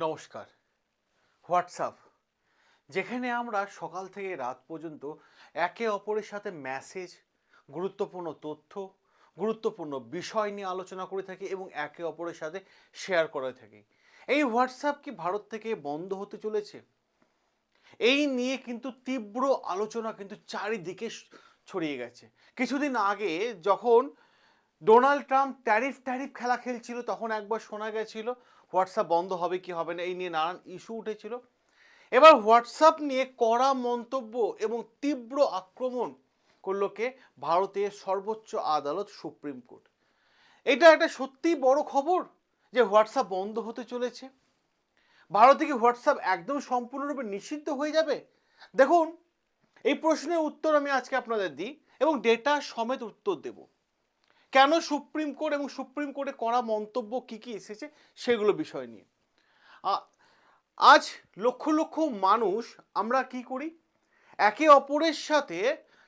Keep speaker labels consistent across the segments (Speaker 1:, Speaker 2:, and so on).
Speaker 1: নমস্কার। হোয়াটসঅ্যাপ, যেখানে আমরা সকাল থেকে রাত পর্যন্ত একে অপরের সাথে মেসেজ, গুরুত্বপূর্ণ তথ্য, গুরুত্বপূর্ণ বিষয় নিয়ে আলোচনা করে থাকি এবং একে অপরের সাথে শেয়ার করে থাকি। এই হোয়াটসঅ্যাপ কি ভারত থেকে বন্ধ হতে চলেছে? এই নিয়ে কিন্তু তীব্র আলোচনা কিন্তু চারিদিকে ছড়িয়ে গেছে। কিছুদিন আগে যখন ডোনাল্ড ট্রাম্প ট্যারিফ ট্যারিফ খেলা খেলছিল, তখন একবার শোনা গেছিল হোয়াটসঅ্যাপ বন্ধ হবে কি হবে না, এই নিয়ে নানান ইস্যু উঠেছিল। এবার হোয়াটসঅ্যাপ নিয়ে কড়া মন্তব্য এবং তীব্র আক্রমণ করলো কে? ভারতের সর্বোচ্চ আদালত, সুপ্রিম কোর্ট। এটা একটা সত্যিই বড় খবর যে হোয়াটসঅ্যাপ বন্ধ হতে চলেছে। ভারতে কি হোয়াটসঅ্যাপ একদম সম্পূর্ণরূপে নিষিদ্ধ হয়ে যাবে? দেখুন, এই প্রশ্নের উত্তর আমি আজকে আপনাদের দিই এবং ডেটা সমেত উত্তর দেব। কেন সুপ্রিম কোর্ট এবং সুপ্রিম কোর্টে করা মন্তব্য কি কি এসেছে সেগুলো বিষয় নিয়ে। আজ লক্ষ লক্ষ মানুষ আমরা কি করি? একে অপরের সাথে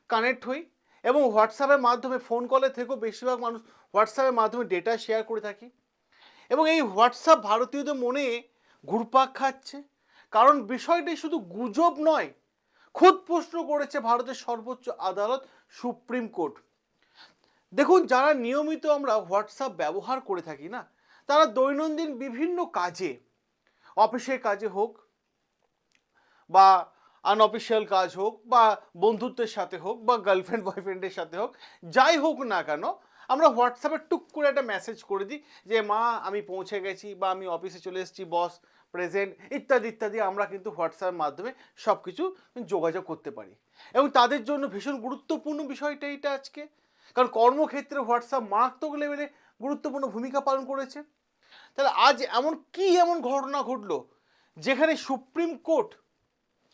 Speaker 1: কানেক্ট হই এবং হোয়াটসঅ্যাপের মাধ্যমে, ফোন কলে থেকেও বেশিরভাগ মানুষ হোয়াটসঅ্যাপের মাধ্যমে ডেটা শেয়ার করে থাকি। এবং এই হোয়াটসঅ্যাপ ভারতীয়দের মনে ঘুরপাক খাচ্ছে, কারণ বিষয়টি শুধু গুজব নয়, খুদ প্রশ্ন করেছে ভারতের সর্বোচ্চ আদালত, সুপ্রিম কোর্ট। দেখুন, যারা নিয়মিত আমরা হোয়াটসঅ্যাপ ব্যবহার করে থাকি না, তারা দৈনন্দিন বিভিন্ন কাজে, অফিসের কাজে হোক বা আনঅফিসিয়াল কাজ হোক বা বন্ধুত্বের সাথে হোক বা গার্লফ্রেন্ড বয়ফ্রেন্ডের সাথে হোক, যাই হোক না কেন, আমরা হোয়াটসঅ্যাপে টুক করে একটা মেসেজ করে দিই যে মা আমি পৌঁছে গেছি, বা আমি অফিসে চলে এসেছি, বস প্রেজেন্ট, ইত্যাদি ইত্যাদি। আমরা কিন্তু হোয়াটসঅ্যাপের মাধ্যমে সব কিছু যোগাযোগ করতে পারি এবং তাদের জন্য ভীষণ গুরুত্বপূর্ণ বিষয়টা এইটা আজকে, কারণ কর্মক্ষেত্রে হোয়াটসঅ্যাপ মারাত্মক লেভেলে গুরুত্বপূর্ণ ভূমিকা পালন করেছে। তাহলে আজ এমন ঘটনা ঘটলো যেখানে সুপ্রিম কোর্ট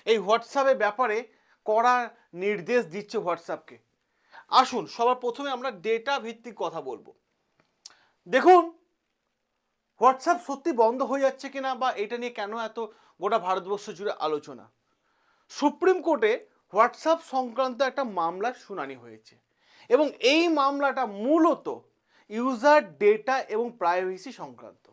Speaker 1: এই হোয়াটসঅ্যাপের ব্যাপারে কড়া নির্দেশ দিচ্ছে হোয়াটসঅ্যাপকে। আসুন সবার প্রথমে আমরা ডেটা ভিত্তিক কথা বলবো। দেখুন, হোয়াটসঅ্যাপ সত্যি বন্ধ হয়ে যাচ্ছে কিনা বা এটা নিয়ে কেন এত গোটা ভারতবর্ষ জুড়ে আলোচনা। সুপ্রিম কোর্টে হোয়াটসঅ্যাপ সংক্রান্ত একটা মামলার শুনানি হয়েছে এবং এই মামলাটা মূলত ইউজার ডেটা এবং প্রাইভেসি সংক্রান্ত।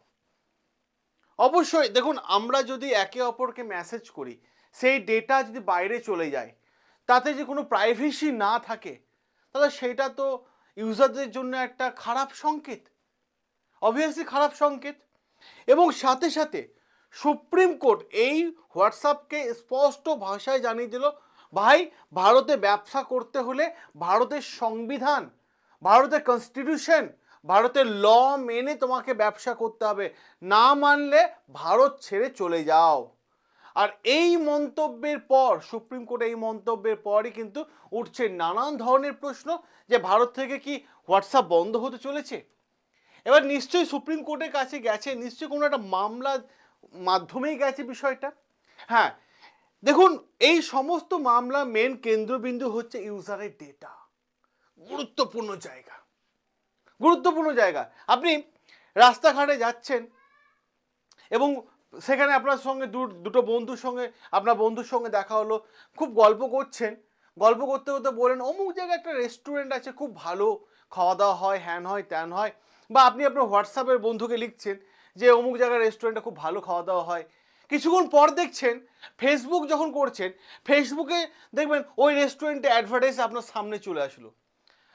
Speaker 1: অবশ্যই দেখুন, আমরা যদি একে অপরকে মেসেজ করি, সেই ডেটা যদি বাইরে চলে যায়, তাতে যে কোনো প্রাইভেসি না থাকে, তাহলে সেটা তো ইউজারদের জন্য একটা খারাপ সংকেত, অবভিয়াসলি খারাপ সংকেত। এবং সাথে সাথে সুপ্রিম কোর্ট এই হোয়াটসঅ্যাপকে স্পষ্ট ভাষায় জানিয়ে দিল, ভাই, ভারতে ব্যবসা করতে হলে ভারতের সংবিধান, ভারতের কনস্টিটিউশন, ভারতের ল মেনে তোমাকে ব্যবসা করতে হবে, না মানলে ভারত ছেড়ে চলে যাও। আর এই মন্তব্যের পর, সুপ্রিম কোর্টে এই মন্তব্যের পরই কিন্তু উঠছে নানান ধরনের প্রশ্ন যে ভারত থেকে কি হোয়াটসঅ্যাপ বন্ধ হতে চলেছে। এবার নিশ্চয়ই সুপ্রিম কোর্টের কাছে গেছে, নিশ্চয়ই কোনো একটা মামলার মাধ্যমেই গেছে বিষয়টা। হ্যাঁ, দেখুন, এই সমস্ত মামলা মেন কেন্দ্রবিন্দু হচ্ছে ইউজারের ডেটা। গুরুত্বপূর্ণ জায়গা, গুরুত্বপূর্ণ জায়গা। আপনি রাস্তাঘাটে যাচ্ছেন এবং সেখানে আপনার সঙ্গে দুটো বন্ধুর সঙ্গে, আপনার বন্ধুর সঙ্গে দেখা হলো, খুব গল্প করছেন, গল্প করতে করতে বলেন অমুক জায়গায় একটা রেস্টুরেন্ট আছে, খুব ভালো খাওয়া দাওয়া হয়, হ্যান হয় ত্যান হয়। বা আপনি আপনার হোয়াটসঅ্যাপের বন্ধুকে লিখছেন যে অমুক জায়গায় রেস্টুরেন্টে খুব ভালো খাওয়া দাওয়া হয়। কিছুক্ষণ পর দেখছেন, ফেসবুক যখন করছেন, ফেসবুকে দেখবেন ওই রেস্টুরেন্টে অ্যাডভার্টাইজ আপনার সামনে চলে আসলো।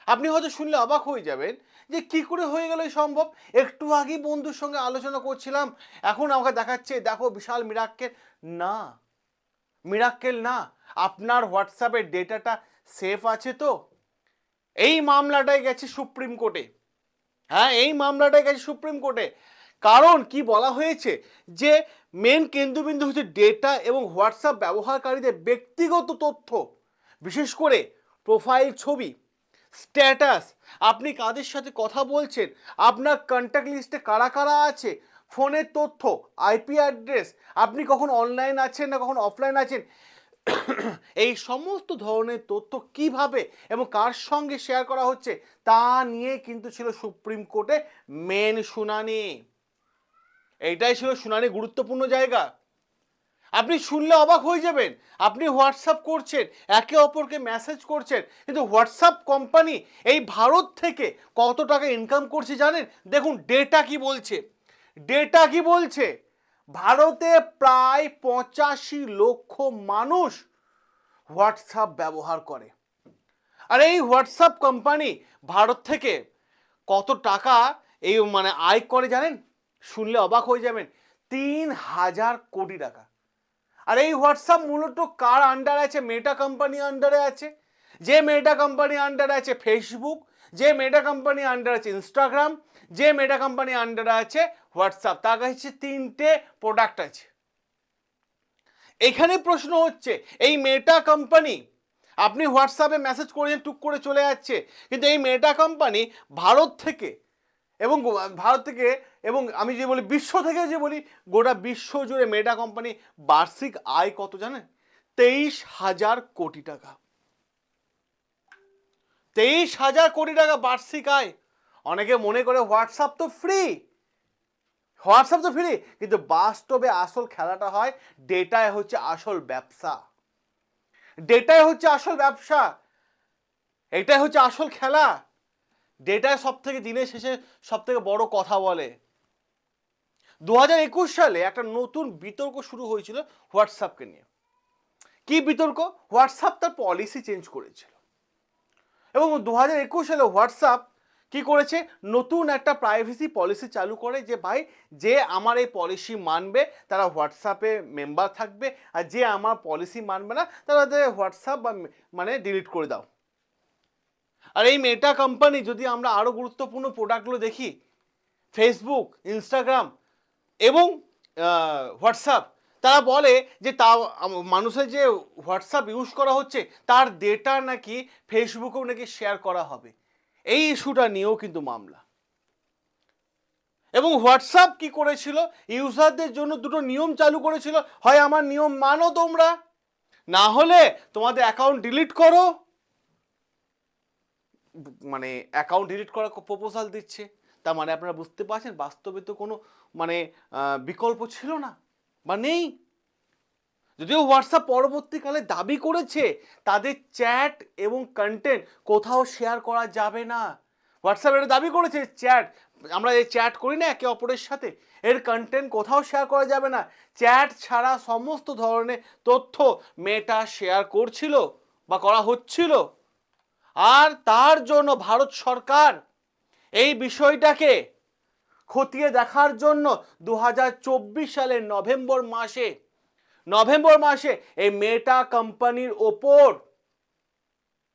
Speaker 1: আপনি হয়তো শুনলে অবাক হয়ে যাবেন যে কি করে হয়ে গেল এই সম্ভব, একটু আগেই বন্ধুর সঙ্গে আলোচনা করছিলাম, এখন আমাকে দেখাচ্ছে দেখো বিশাল মিরাক্কেল। না, মিরাক্কেল না, আপনার হোয়াটসঅ্যাপের ডেটাটা সেফ আছে তো। এই মামলাটাই গেছে সুপ্রিম কোর্টে। হ্যাঁ, এই মামলাটাই গেছে সুপ্রিম কোর্টে। কারণ কি বলা হয়েছে যে মেন কেন্দ্রবিন্দু হচ্ছে ডেটা এবং হোয়াটসঅ্যাপ ব্যবহারকারীদের ব্যক্তিগত তথ্য, বিশেষ করে প্রোফাইল ছবি, স্ট্যাটাস, আপনি কাদের সাথে কথা বলছেন, আপনার কন্ট্যাক্ট লিস্টে কারা কারা আছে, ফোনের তথ্য, আইপি অ্যাড্রেস, আপনি কখন অনলাইন আছেন না কখন অফলাইন আছেন, এই সমস্ত ধরনের তথ্য কিভাবে এবং কার সঙ্গে শেয়ার করা হচ্ছে তা নিয়ে কিন্তু ছিল সুপ্রিম কোর্টে মেন শুনানি। এইটাই ছিল শুনানি গুরুত্বপূর্ণ জায়গা। আপনি শুনলে অবাক হয়ে যাবেন, আপনি হোয়াটসঅ্যাপ করছেন, একে অপরকে মেসেজ করছেন, কিন্তু হোয়াটসঅ্যাপ কোম্পানি এই ভারত থেকে কত টাকা ইনকাম করছে জানেন? দেখুন ডেটা কি বলছে, ডেটা কি বলছে। ভারতে প্রায় 85 লক্ষ মানুষ হোয়াটসঅ্যাপ ব্যবহার করে। আর এই হোয়াটসঅ্যাপ কোম্পানি ভারত থেকে কত টাকা এই মানে আয় করে জানেন? শুনলে অবাক হয়ে যাবেন, 3000 কোটি টাকা। আর এই হোয়াটসঅ্যাপ মূলত কার আন্ডারে আছে? মেটা কোম্পানি আন্ডারে আছে। যে মেটা কোম্পানি আন্ডারে আছে ফেসবুক, যে মেটা কোম্পানি আন্ডারে আছে ইনস্টাগ্রাম, যে মেটা কোম্পানি আন্ডারে আছে হোয়াটসঅ্যাপ। তার কাছে 3টে প্রোডাক্ট আছে। এখানে প্রশ্ন হচ্ছে, এই মেটা কোম্পানি, আপনি হোয়াটসঅ্যাপে মেসেজ করেছেন, টুক করে চলে যাচ্ছে, কিন্তু এই মেটা কোম্পানি ভারত থেকে এবং আমি যে বলি বিশ্ব থেকে, যে বলি গোটা বিশ্ব জুড়ে মেটা কোম্পানি বার্ষিক আয় কত জানেন? 23,000 কোটি টাকা। 23,000 কোটি টাকা বার্ষিক আয়। অনেকে মনে করে হোয়াটসঅ্যাপ তো ফ্রি, কিন্তু বাস্তবে আসল খেলাটা হয় ডেটায় হচ্ছে আসল ব্যবসা। এটাই হচ্ছে আসল খেলা। ডেটায় সব থেকে দিনের শেষে সব থেকে বড় কথা বলে। 2021 সালে একটা নতুন বিতর্ক শুরু হয়েছিল হোয়াটসঅ্যাপকে নিয়ে। কি বিতর্ক? হোয়াটসঅ্যাপ তার পলিসি চেঞ্জ করেছিল এবং 2021 সালে হোয়াটসঅ্যাপ কি করেছে? নতুন একটা প্রাইভেসি পলিসি চালু করে, যে ভাই, যে আমার এই পলিসি মানবে তারা হোয়াটসঅ্যাপে মেম্বার থাকবে, আর যে আমার পলিসি মানবে না তাদের হোয়াটসঅ্যাপ মানে ডিলিট করে দাও। আর এই মেটা কোম্পানি, যদি আমরা আরও গুরুত্বপূর্ণ প্রোডাক্টগুলো দেখি, ফেসবুক, ইনস্টাগ্রাম এবং হোয়াটসঅ্যাপ, তারা বলে যে মানুষের যে হোয়াটসঅ্যাপ ইউজ করা হচ্ছে তার ডেটা নাকি ফেসবুকেও নাকি শেয়ার করা হবে। এই ইস্যুটা নিয়েও কিন্তু মামলা। এবং হোয়াটসঅ্যাপ কি করেছিল? ইউজারদের জন্য দুটো নিয়ম চালু করেছিল, হয় আমার নিয়ম মানো তোমরা, না হলে তোমাদের অ্যাকাউন্ট ডিলিট করো। মানে অ্যাকাউন্ট ডিলিট করার প্রপোজাল দিচ্ছে। তার মানে আপনারা বুঝতে পারছেন, বাস্তবে তো কোনো মানে বিকল্প ছিল না বা নেই। যদিও হোয়াটসঅ্যাপ পরবর্তীকালে দাবি করেছে তাদের চ্যাট এবং কন্টেন্ট কোথাও শেয়ার করা যাবে না। হোয়াটসঅ্যাপ এটা দাবি করেছে, আমরা এই চ্যাট করি না একে অপরের সাথে, এর কন্টেন্ট কোথাও শেয়ার করা যাবে না। চ্যাট ছাড়া সমস্ত ধরনের তথ্য মেটা শেয়ার করছিল বা করা হচ্ছিল। আর তার জন্য ভারত সরকার এই বিষয়টাকে খতিয়ে দেখার জন্য 2024 সালের নভেম্বর মাসে এই মেটা কোম্পানির ওপর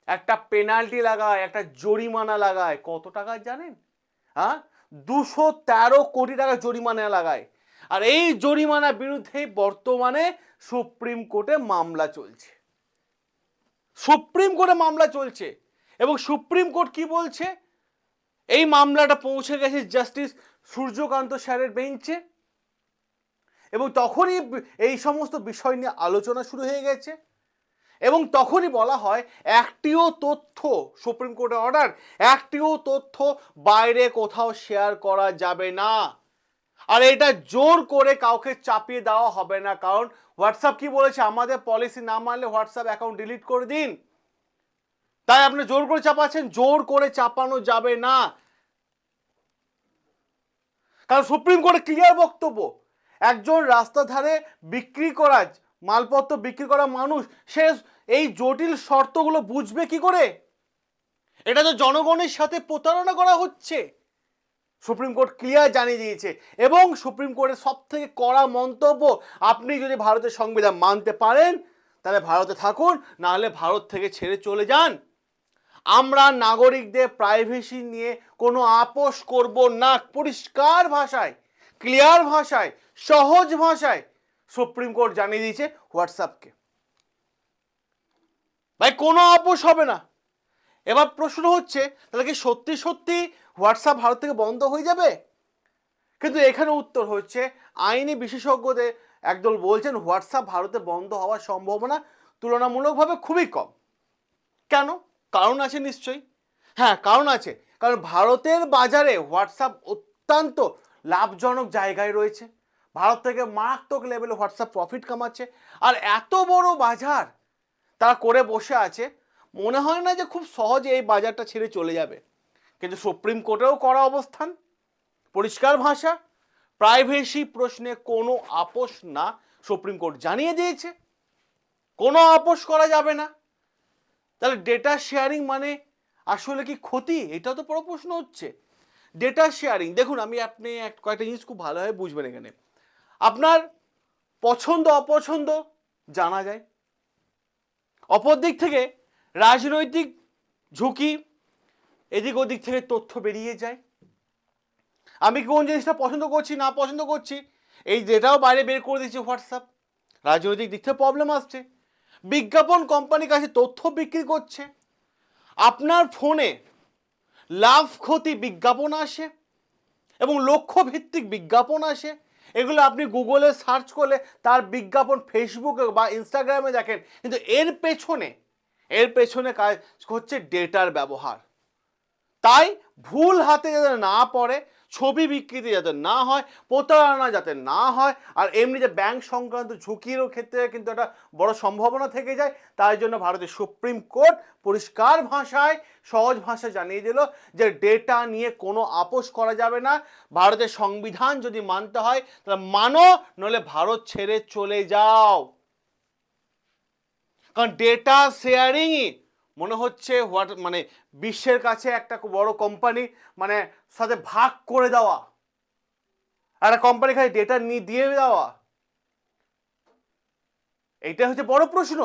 Speaker 1: একটা পেনাল্টি লাগায়, একটা জরিমানা লাগায়। কত টাকা জানেন? 213 কোটি টাকা জরিমানা লাগায়। আর এই জরিমানার বিরুদ্ধে বর্তমানে সুপ্রিম কোর্টে মামলা চলছে। এবং সুপ্রিম কোর্ট কি বলছে? এই মামলাটা পৌঁছে গেছে জাস্টিস সূর্যকান্ত স্যারের বেঞ্চে, এবং তখনই এই সমস্ত বিষয় নিয়ে আলোচনা শুরু হয়ে গেছে। এবং তখনই বলা হয়, একটিও তথ্য, সুপ্রিম কোর্টের অর্ডার, একটিও তথ্য বাইরে কোথাও শেয়ার করা যাবে না। আর এটা জোর করে কাউকে চাপিয়ে দেওয়া হবে না, কারণ হোয়াটসঅ্যাপ কি বলেছে? আমাদের পলিসি না মানলে হোয়াটসঅ্যাপ অ্যাকাউন্ট ডিলিট করে দিন। তাই আপনি জোর করে চাপাচ্ছেন, জোর করে চাপানো যাবে না। কারণ সুপ্রিম কোর্টের ক্লিয়ার বক্তব্য, একজন রাস্তা ধারে মালপত্র বিক্রি করা মানুষ, সে এই জটিল শর্তগুলো বুঝবে কি করে? এটা তো জনগণের সাথে প্রতারণা করা হচ্ছে। সুপ্রিম কোর্ট ক্লিয়ার জানিয়ে দিয়েছে। এবং সুপ্রিম কোর্টের সব থেকে কড়া মন্তব্য, আপনি যদি ভারতের সংবিধান মানতে পারেন তাহলে ভারতে থাকুন, না হলে ভারত থেকে ছেড়ে চলে যান। আমরা নাগরিকদের প্রাইভেসি নিয়ে কোনো আপোষ করব না। পরিষ্কার ভাষায়, ক্লিয়ার ভাষায়, সহজ ভাষায় সুপ্রিম কোর্ট জানিয়ে দিয়েছে হোয়াটসঅ্যাপকে। ভাই, কোনো আপোষ হবে না। এবার প্রশ্ন হচ্ছে, তাহলে কি সত্যি হোয়াটসঅ্যাপ ভারত থেকে বন্ধ হয়ে যাবে? কিন্তু এখানে উত্তর হচ্ছে, আইনি বিশেষজ্ঞদের একদল বলছেন হোয়াটসঅ্যাপ ভারতে বন্ধ হওয়ার সম্ভাবনা তুলনামূলকভাবে খুবই কম। কেন? কারণ আছে নিশ্চয়ই। হ্যাঁ, কারণ আছে। কারণ ভারতের বাজারে হোয়াটসঅ্যাপ অত্যন্ত লাভজনক জায়গায় রয়েছে। ভারত থেকে মারাত্মক লেভেলে হোয়াটসঅ্যাপ প্রফিট কামাচ্ছে। আর এত বড় বাজার তারা করে বসে আছে, মনে হয় না যে খুব সহজে এই বাজারটা ছেড়ে চলে যাবে। কিন্তু সুপ্রিম কোর্টেও কড়া অবস্থান, পরিষ্কার ভাষা, প্রাইভেসি প্রশ্নে কোনো আপোষ না, সুপ্রিম কোর্ট জানিয়ে দিয়েছে কোনো আপোষ করা যাবে না। তাহলে ডেটা শেয়ারিং মানে আসলে কি ক্ষতি, এটা তো বড় প্রশ্ন হচ্ছে। ডেটা শেয়ারিং দেখুন, আপনি কয়েকটা জিনিস খুব ভালোভাবে বুঝবেন। এখানে আপনার পছন্দ অপছন্দ জানা যায়, অপর দিক থেকে রাজনৈতিক ঝুঁকি, এদিক ওদিক থেকে তথ্য বেরিয়ে যায়। আমি কোন জিনিসটা পছন্দ করছি না পছন্দ করছি এই ডেটাও বাইরে বের করে দিচ্ছে হোয়াটসঅ্যাপ। রাজনৈতিক দিক থেকে প্রবলেম আসছে, বিজ্ঞাপন কোম্পানির কাছে তথ্য বিক্রি করছে, আপনার ফোনে লাভ ক্ষতি বিজ্ঞাপন আসে এবং লক্ষ্য ভিত্তিক বিজ্ঞাপন আসে। এগুলো আপনি গুগলে সার্চ করলে তার বিজ্ঞাপন ফেসবুকে বা ইনস্টাগ্রামে দেখেন, কিন্তু এর পেছনে কাজ হচ্ছে ডেটার ব্যবহার। তাই ভুল হাতে যাতে না পড়ে, ছবি বিকৃতি যাতে না হয়, প্রতারণা যাতে না হয়, আর এমনি যে ব্যাংক সংক্রান্ত ঝুঁকিরও ক্ষেত্রে কিন্তু একটা বড় সম্ভাবনা থেকে যায়। তাই জন্য ভারতের সুপ্রিম কোর্ট পরিষ্কার ভাষায়, সহজ ভাষায় জানিয়ে দিল যে ডেটা নিয়ে কোনো আপোষ করা যাবে না। ভারতের সংবিধান যদি মানতে হয় তাহলে মানো, নইলে ভারত ছেড়ে চলে যাও। কারণ ডেটা শেয়ারিংই মনে হচ্ছে মানে বিশ্বের কাছে একটা বড় কোম্পানি মানে সাথে ভাগ করে দেওয়া, আর একটা কোম্পানি খালি ডেটা দিয়ে দেওয়া, এইটা হচ্ছে বড় প্রশ্ন।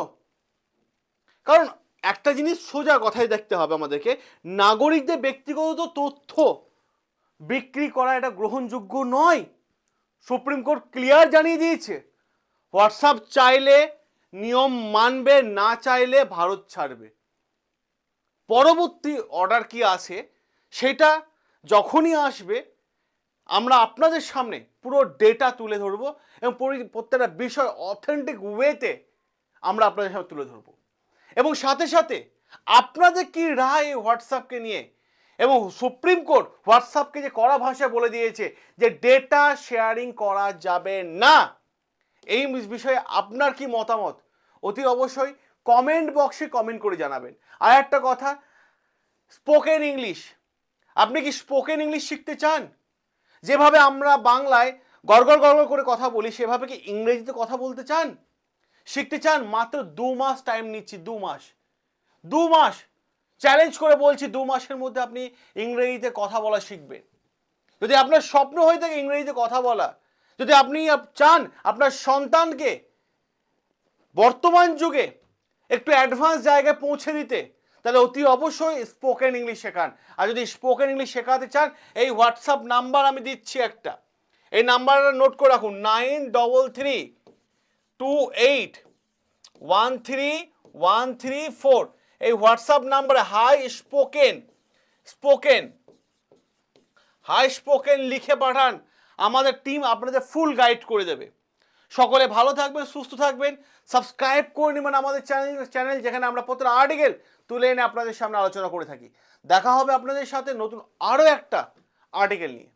Speaker 1: কারণ একটা জিনিস সোজা কথাই দেখতে হবে আমাদেরকে, নাগরিকদের ব্যক্তিগত তথ্য বিক্রি করা এটা গ্রহণযোগ্য নয়। সুপ্রিম কোর্ট ক্লিয়ার জানিয়ে দিয়েছে, হোয়াটসঅ্যাপ চাইলে নিয়ম মানবে, না চাইলে ভারত ছাড়বে। পরবর্তী অর্ডার কি আসে সেটা যখনই আসবে আমরা আপনাদের সামনে পুরো ডেটা তুলে ধরবো এবং প্রত্যেকটা বিষয় অথেন্টিক ওয়েতে আমরা আপনাদের সামনে তুলে ধরবো। এবং সাথে সাথে আপনাদের কি রায় হোয়াটসঅ্যাপকে নিয়ে, এবং সুপ্রিম কোর্ট হোয়াটসঅ্যাপকে যে কড়া ভাষায় বলে দিয়েছে যে ডেটা শেয়ারিং করা যাবে না, এই বিষয়ে আপনার কি মতামত অতি অবশ্যই কমেন্ট বক্সে কমেন্ট করে জানাবেন। আর একটা কথা, স্পোকেন ইংলিশ, আপনি কি স্পোকেন ইংলিশ শিখতে চান? যেভাবে আমরা বাংলায় গড়গড় গড়গড় করে কথা বলি সেভাবে কি ইংরেজিতে কথা বলতে চান, শিখতে চান? মাত্র 2 মাস টাইম নিচ্ছি, 2 মাস চ্যালেঞ্জ করে বলছি, 2 মাসের মধ্যে আপনি ইংরেজিতে কথা বলা শিখবেন। যদি আপনার স্বপ্ন হয়ে থাকে ইংরেজিতে কথা বলা, যদি আপনি চান আপনার সন্তানকে বর্তমান যুগে একটু অ্যাডভান্স জায়গায় পৌঁছে দিতে, তাহলে অতি অবশ্যই স্পোকেন ইংলিশ শেখান। আর যদি স্পোকেন ইংলিশ শেখাতে চান, এই হোয়াটসঅ্যাপ নাম্বার আমি দিচ্ছি একটা, এই নাম্বারটা নোট করে রাখুন, 9332813134। এই হোয়াটসঅ্যাপ নাম্বারে হাই স্পোকেন লিখে পাঠান, আমাদের টিম আপনাদের ফুল গাইড করে দেবে। সকলে ভালো থাকবেন, সুস্থ থাকবেন, সাবস্ক্রাইব করে নেবেন আমাদের চ্যানেল, যেখানে আমরা প্রত্যেক আর্টিকেল তুলে এনে আপনাদের সামনে আলোচনা করে থাকি। দেখা হবে আপনাদের সাথে নতুন আরও একটা আর্টিকেল নিয়ে।